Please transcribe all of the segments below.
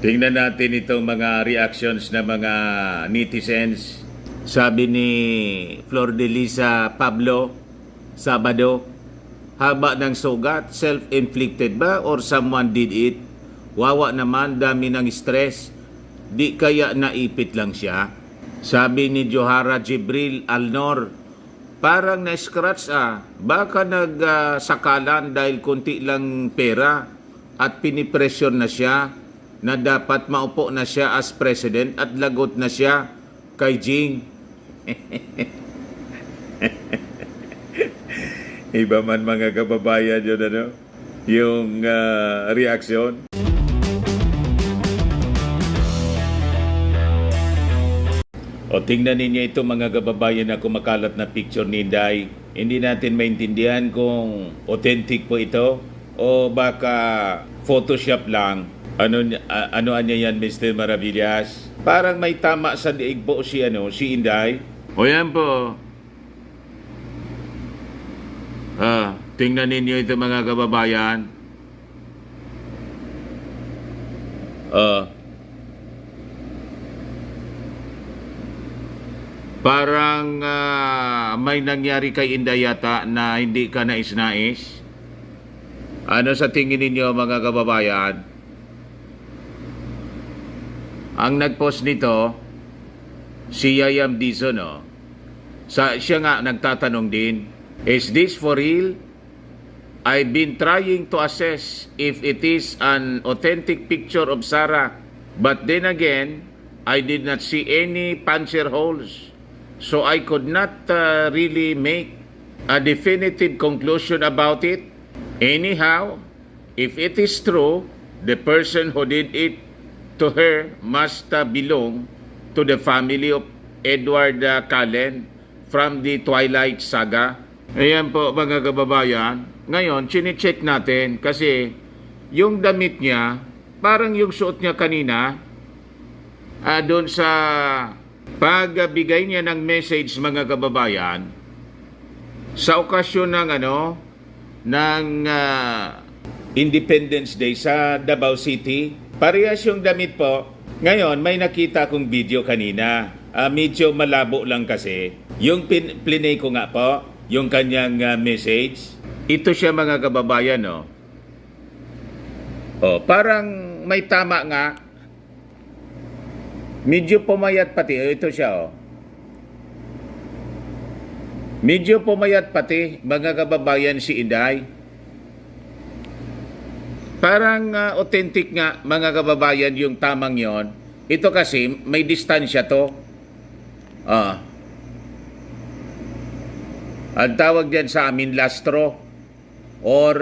Tingnan natin itong mga reactions ng mga netizens. Sabi ni Flor de Lisa Pablo, Sabado, haba ng sugat, self-inflicted ba or someone did it? Wawa naman, dami ng stress. Di kaya naipit lang siya? Sabi ni Johara Jibril Alnor, parang na-scratch baka nagsakalan dahil konti lang pera at pinipresyon na siya na dapat maupo na siya as president at lagot na siya kay Jing. Iba man mga kababayan yun, yung reaksyon. O tingnan ninyo ito mga kababayan na kumakalat na picture ni Inday. Hindi natin maintindihan kung authentic po ito o baka Photoshop lang. Ano niya yan, Mr. Maravillas? Parang may tama sa diig po si Inday. O yan po. Tingnan ninyo ito mga kababayan. Parang may nangyari kay Inday yata na hindi ka nais-nais. Ano sa tingin ninyo mga kababayan? Ang nag-post nito, si Yayam Dizon, siya nga nagtatanong din, is this for real? I've been trying to assess if it is an authentic picture of Sarah, but then again, I did not see any puncture holes. So I could not really make a definitive conclusion about it. Anyhow, if it is true, the person who did it to her must belong to the family of Edward Cullen from the Twilight Saga. Ayan po mga kababayan. Ngayon, chine-check natin kasi yung damit niya, parang yung suot niya kanina, doon sa pagbigay niya ng message mga kababayan, sa okasyon ng Independence Day sa Davao City, parehas yung damit po. Ngayon, may nakita kong video kanina. Medyo malabo lang kasi. Yung plinay ko nga po, yung kanyang message. Ito siya mga kababayan, parang may tama nga. Medyo pumayat pati. Ito siya, Medyo pumayat pati, mga kababayan, si Inday. Parang authentic nga, mga kababayan, yung tamang yon. Ito kasi, may distansya to. Ang tawag diyan sa amin, lastro. Or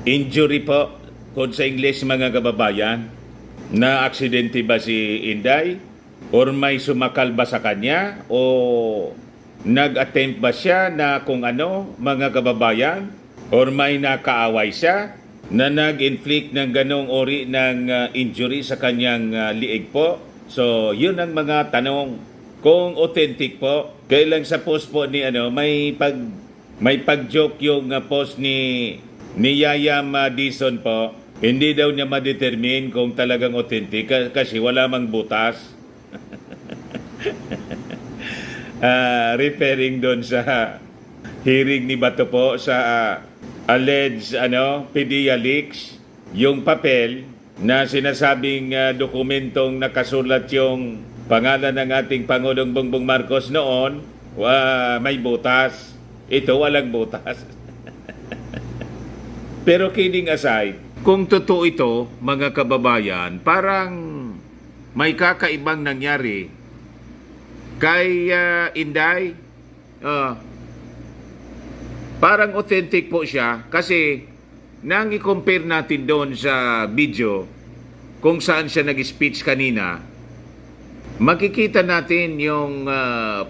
injury po, kung sa English mga kababayan. Na aksidente ba si Inday? Or may sumakal ba sa kanya? O nag-attempt ba siya na kung mga kababayan? Or may nakaaway siya na nag-inflict ng ganong ori ng injury sa kanyang liig po? So, yun ang mga tanong. Kung authentic po, kailang sa post po ni may pag-joke yung post ni Yayam Dizon po. Hindi daw niya ma-determine kung talagang authentic kasi wala mang butas. Referring doon sa hearing ni Bato po sa alleged PDEA leaks, yung papel na sinasabing dokumentong nakasulat yung pangalan ng ating Pangulong Bongbong Marcos noon, may butas. Ito walang butas. Pero kidding aside, kung totoo ito, mga kababayan, parang may kakaibang nangyari kay Inday. Parang authentic po siya kasi nang i-compare natin doon sa video kung saan siya nag-speech kanina, makikita natin yung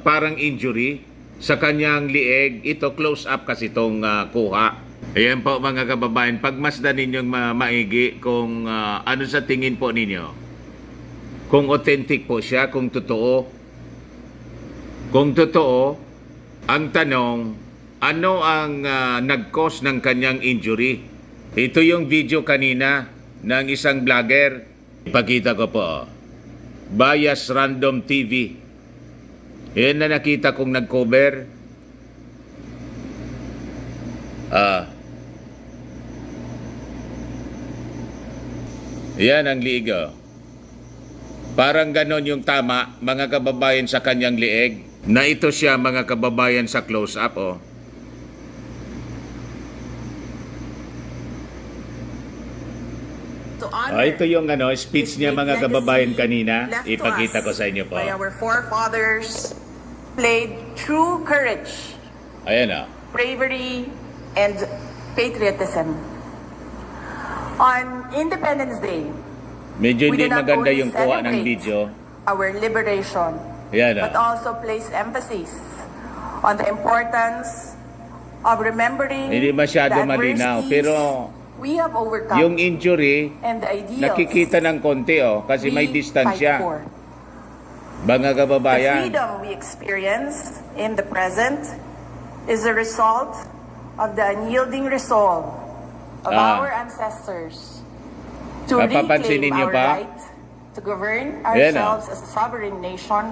parang injury sa kanyang lieg. Ito close up kasi itong kuha. Ayan po mga kababayan, pagmasdan ninyong maigi kung ano sa tingin po ninyo. Kung authentic po siya, kung totoo. Kung totoo, ang tanong, ano ang nag-cause ng kanyang injury? Ito yung video kanina ng isang vlogger. Ipakita ko po. Bias Random TV. Yan na nakita kong nag-cover. Yan ang liig. Parang ganon yung tama, mga kababayan, sa kanyang liig. Na ito siya, mga kababayan, sa close-up. Ito yung speech niya, mga kababayan, kanina. Ipakita ko sa inyo po. By our forefathers played true courage, Ayan bravery, and patriotism. On Independence Day, Medyo we hindi do not maganda only yung kuha ng celebrate video. our liberation, Ayan but also place emphasis on the importance of remembering Hindi masyado the malinaw. adversities Pero we have overcome yung injury, and the ideals nakikita ng konti kasi may we distansya. fight for. Mga The kababayan, freedom we experience in the present is a result of the unyielding resolve of our ancestors to Papansinin reclaim niyo our pa? right to govern Ayan, ourselves as a sovereign nation.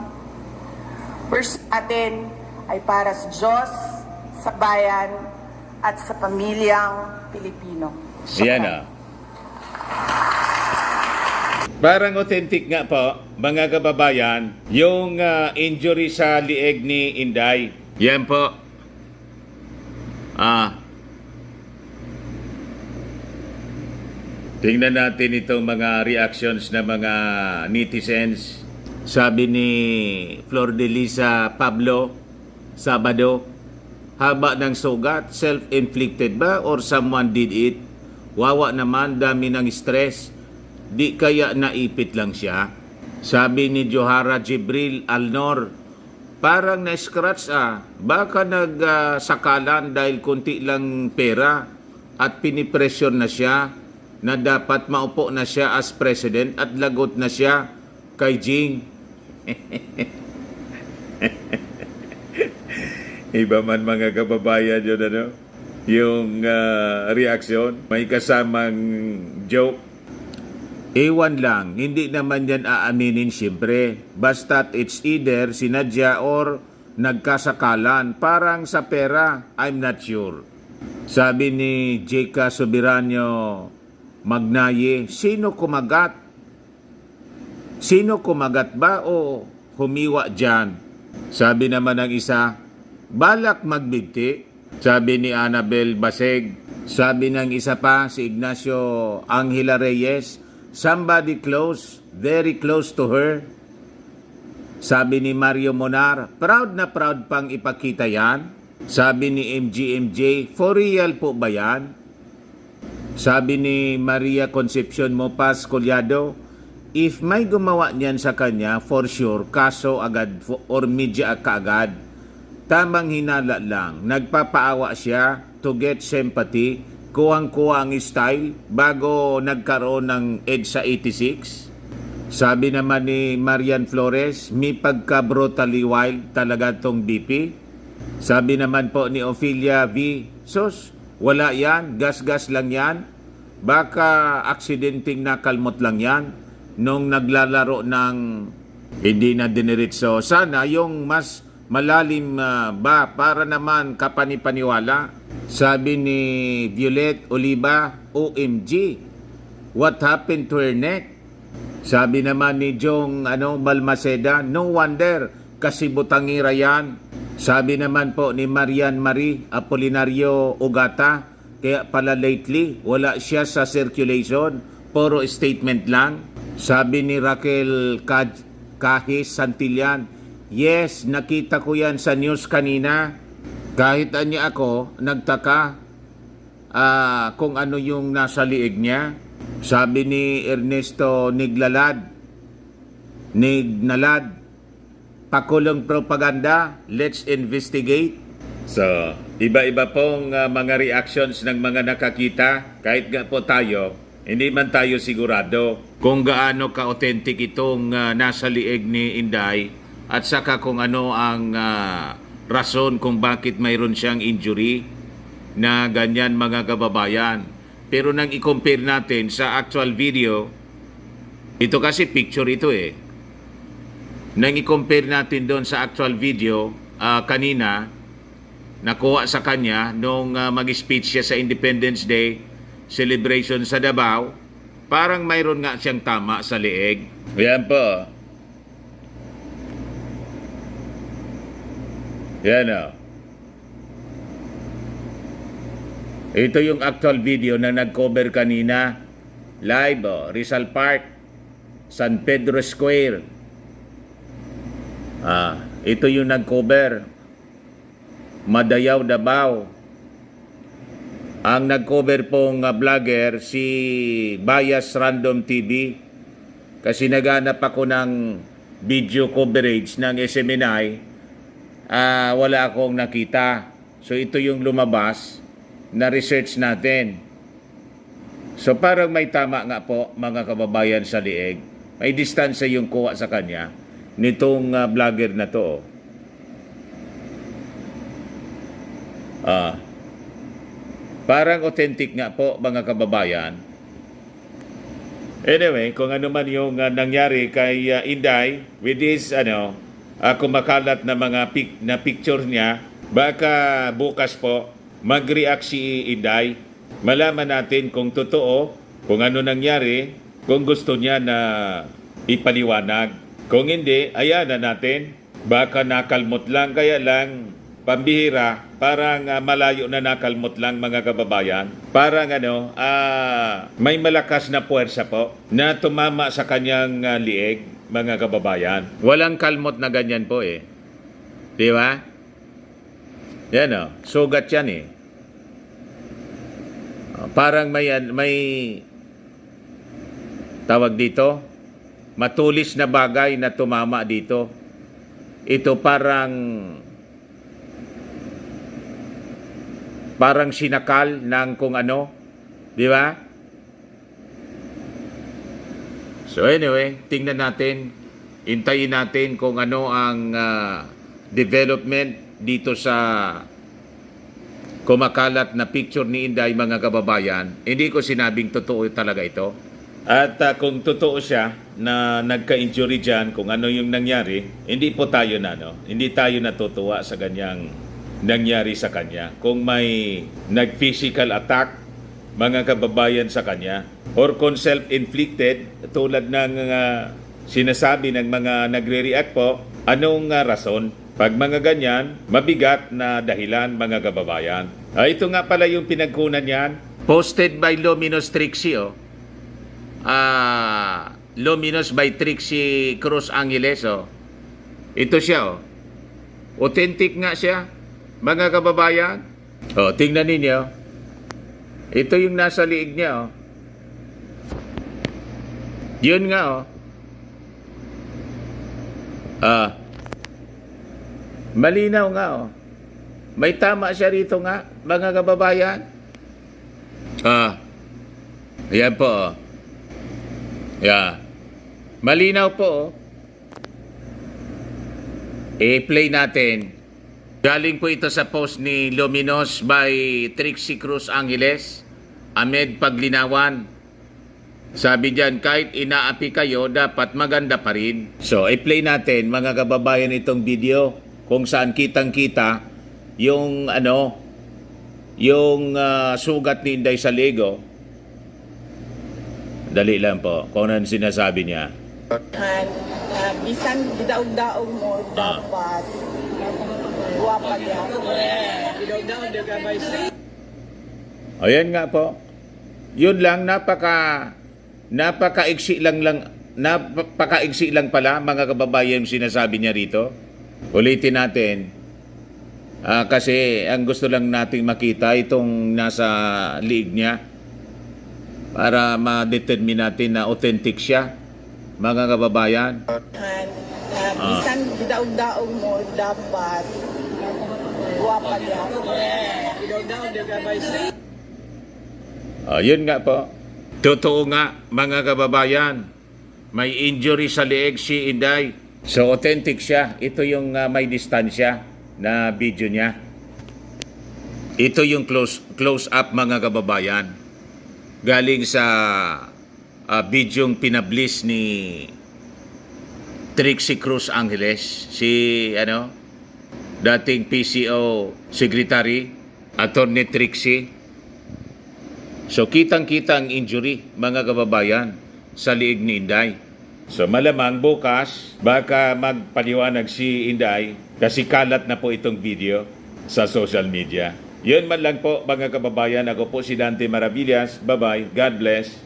First atin ay para sa Diyos, sa bayan, at sa pamilyang Pilipino. Ayan Parang authentic nga po, mga kababayan, yung injury sa lieg ni Inday. Yan po. Tingnan natin itong mga reactions ng mga netizens. Sabi ni Flor de Lisa Pablo, Sabado, haba ng sugat, self-inflicted ba or someone did it? Wawa naman, dami ng stress. Di kaya naipit lang siya? Sabi ni Johara Jibril Alnor, parang na-scratch baka nagsakalan dahil kunti lang pera at pinipressure na siya na dapat maupo na siya as president at lagot na siya kay Jing. Iba man, mga kababayan, yun yung reaksyon, may kasamang joke. Ewan lang, hindi naman yan aaminin siyempre. Basta't it's either sinadya or nagkasakalan. Parang sa pera, I'm not sure. Sabi ni J.K. Soberano Magnaye, sino kumagat? Sino kumagat ba o humiwa dyan? Sabi naman ng isa, balak magbigti. Sabi ni Annabel Baseg. Sabi ng isa pa, si Ignacio Angela Reyes, somebody close, very close to her. Sabi ni Mario Monar, proud na proud pang ipakita yan. Sabi ni MJ, for real po ba yan? Sabi ni Maria Concepcion Mopas Collado, if may gumawa niyan sa kanya, for sure, kaso agad or media kaagad. Tamang hinala lang, nagpapaawa siya to get sympathy, kuwang-kuwa ang style bago nagkaroon ng EDSA 86. Sabi naman ni Marian Flores, may pagka-brutally wild talaga tong BP. Sabi naman po ni Ophelia V, sus, wala yan, gas-gas lang yan. Baka aksidenteng nakalmot lang yan nung naglalaro ng hindi na diniritso. Sana yung mas malalim ba para naman kapanipaniwala. Sabi ni Violet Oliva, OMG, what happened to her neck? Sabi naman ni Jong Balmaceda, no wonder, kasi butangira yan. Sabi naman po ni Marian Marie Apolinario Ugata, kaya pala lately, wala siya sa circulation, puro statement lang. Sabi ni Raquel Kahis Santillan, yes, nakita ko yan sa news kanina. Kahit anya ako, nagtaka kung ano yung nasa liig niya. Sabi ni Ernesto Nignalad, pakulong propaganda, let's investigate. So, iba-iba pong mga reactions ng mga nakakita. Kahit nga po tayo, hindi man tayo sigurado kung gaano ka-authentic itong nasa liig ni Inday at saka kung ano ang rason kung bakit mayroon siyang injury na ganyan, mga kababayan. Pero nang i-compare natin sa actual video, ito kasi picture ito eh. Nang i-compare natin doon sa actual video, kanina, nakuha sa kanya nung mag-speech siya sa Independence Day celebration sa Davao, parang mayroon nga siyang tama sa leeg. Yan po. Yan o. Ito yung actual video na nag-cover kanina. Live Rizal Park, San Pedro Square. Ito yung nag-cover. Madayaw, Davao. Ang nag-cover pong vlogger si Bias Random TV. Kasi naghanap ako ng video coverage ng SMNI. Wala akong nakita. So ito yung lumabas na research natin. So parang may tama nga po mga kababayan sa lieg. May distansya yung kuha sa kanya nitong vlogger na to. Parang authentic nga po mga kababayan. Anyway, kung ano man yung nangyari kay Inday with this kumakalat na mga picture niya, baka bukas po mag-react si Inday. Malaman natin kung totoo, kung ano nangyari, kung gusto niya na ipaliwanag. Kung hindi, ayan na natin. Baka nakalmot lang, kaya lang pambihira, parang malayo na nakalmot lang mga kababayan. Parang may malakas na puwersa po na tumama sa kanyang lieg mga kababayan. Walang kalmot na ganyan po eh. Di ba? Yan sugat yan eh. Parang may tawag dito, matulis na bagay na tumama dito. Ito parang sinakal ng kung ano, di ba? So anyway, tingnan natin, hintayin natin kung ano ang development dito sa kumakalat na picture ni Inday mga kababayan. Hindi ko sinabing totoo talaga ito. At kung totoo siya na nagka-injury dyan, kung ano yung nangyari, hindi po tayo hindi tayo natutuwa sa ganyang nangyari sa kanya. Kung may nag-physical attack, mga kababayan sa kanya, or kung self-inflicted, tulad ng sinasabi ng mga nagre-react po, anong rason? Pag mga ganyan, mabigat na dahilan mga kababayan. Ito nga pala yung pinagkunan yan. Posted by Luminous Trixie Luminous by Trixie Cruz Angeles Ito siya authentic nga siya mga kababayan. Tingnan ninyo. Ito yung nasa liig niya Yun nga malinaw nga May tama siya rito nga mga kababayan. Ayan po Yeah. Malinaw po I-play natin. Galing po ito sa post ni Luminous by Trixie Cruz Angeles, Ahmed Paglinawan. Sabi diyan, kahit inaapi kayo, dapat maganda pa rin. So, i-play natin mga kababayan itong video kung saan kitang-kita yung sugat ni Inday sa lego. Dali lang po, kung ano sinasabi niya. Bisan gidaog-daog mo, dapat guwapa niya. Ayan nga po. Yun lang, napaka-iksi lang pala mga kababayan yung sinasabi niya rito. Ulitin natin. Kasi ang gusto lang nating makita itong nasa liig niya para ma-determine natin na authentic siya, mga kababayan. Bisan gidaog-daog mo, dapat guwapa niya. Yun nga po. Totoo nga, mga kababayan. May injury sa leeg si Inday. So, authentic siya. Ito yung may distansya na video niya. Ito yung close up, mga kababayan. galing sa bidyong pinablis ni Trixie Cruz Angeles, si dating PCO Secretary, Attorney Trixie. So kitang-kita ang injury, mga kababayan, sa liig ni Inday. So malamang bukas, baka magpaliwanag si Inday kasi kalat na po itong video sa social media. Yun man lang po, mga kababayan. Ako po si Dante Maravillas. Bye-bye. God bless.